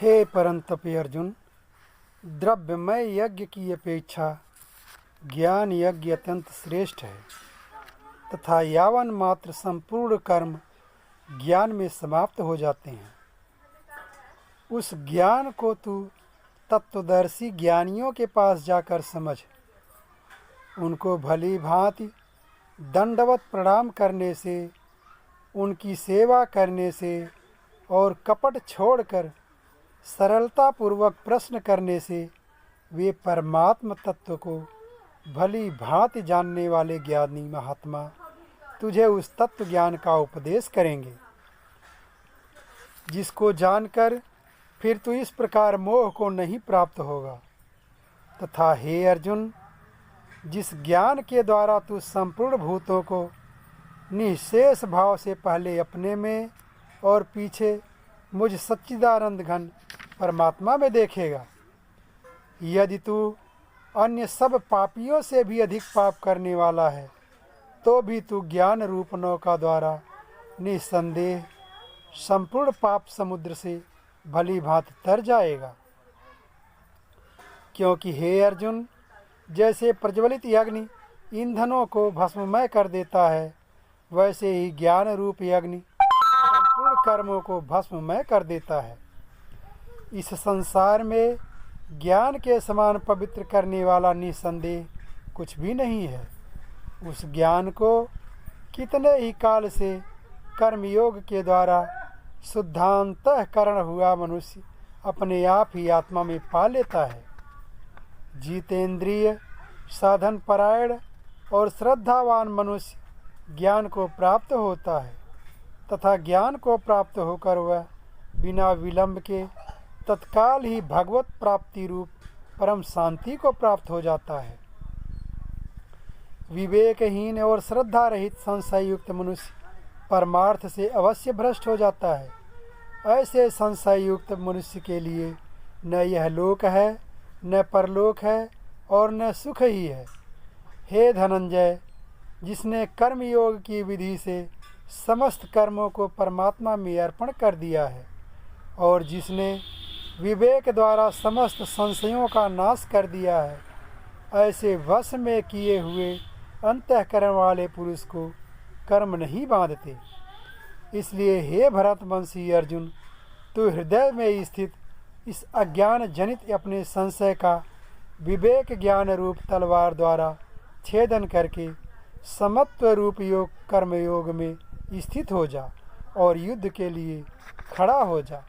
हे परंतप अर्जुन, द्रव्यमय यज्ञ की अपेक्षा ज्ञान यज्ञ अत्यंत श्रेष्ठ है तथा यावन मात्र संपूर्ण कर्म ज्ञान में समाप्त हो जाते हैं। उस ज्ञान को तू तत्वदर्शी ज्ञानियों के पास जाकर समझ। उनको भली भांति दंडवत प्रणाम करने से, उनकी सेवा करने से और कपट छोड़कर सरलतापूर्वक प्रश्न करने से वे परमात्म तत्व को भली भांति जानने वाले ज्ञानी महात्मा तुझे उस तत्व ज्ञान का उपदेश करेंगे, जिसको जानकर फिर तू इस प्रकार मोह को नहीं प्राप्त होगा। तथा हे अर्जुन, जिस ज्ञान के द्वारा तू संपूर्ण भूतों को निःशेष भाव से पहले अपने में और पीछे मुझ सच्चिदानंद घन परमात्मा में देखेगा, यदि तू अन्य सब पापियों से भी अधिक पाप करने वाला है तो भी तू ज्ञान रूप नौका द्वारा निस्संदेह संपूर्ण पाप समुद्र से भली भांति तर जाएगा। क्योंकि हे अर्जुन, जैसे प्रज्वलित अग्नि ईंधनों को भस्ममय कर देता है, वैसे ही ज्ञान रूप अग्नि संपूर्ण कर्मों को भस्ममय कर देता है। इस संसार में ज्ञान के समान पवित्र करने वाला निसंदेह कुछ भी नहीं है। उस ज्ञान को कितने ही काल से कर्मयोग के द्वारा शुद्धांतःकरण हुआ मनुष्य अपने आप ही आत्मा में पा लेता है। जितेंद्रिय, साधन परायण और श्रद्धावान मनुष्य ज्ञान को प्राप्त होता है तथा ज्ञान को प्राप्त होकर वह बिना विलंब के तत्काल ही भगवत प्राप्ति रूप परम शांति को प्राप्त हो जाता है। विवेकहीन और श्रद्धा रहित संशय युक्त मनुष्य परमार्थ से अवश्य भ्रष्ट हो जाता है। ऐसे संशय युक्त मनुष्य के लिए न यह लोक है, न परलोक है और न सुख ही है। हे धनंजय, जिसने कर्मयोग की विधि से समस्त कर्मों को परमात्मा में अर्पण कर दिया है और जिसने विवेक द्वारा समस्त संशयों का नाश कर दिया है, ऐसे वश में किए हुए अंतःकरण वाले पुरुष को कर्म नहीं बांधते। इसलिए हे भरतवंशी अर्जुन, तू हृदय में स्थित इस अज्ञान जनित अपने संशय का विवेक ज्ञान रूप तलवार द्वारा छेदन करके समत्व रूप योग कर्मयोग में स्थित हो जा और युद्ध के लिए खड़ा हो जा।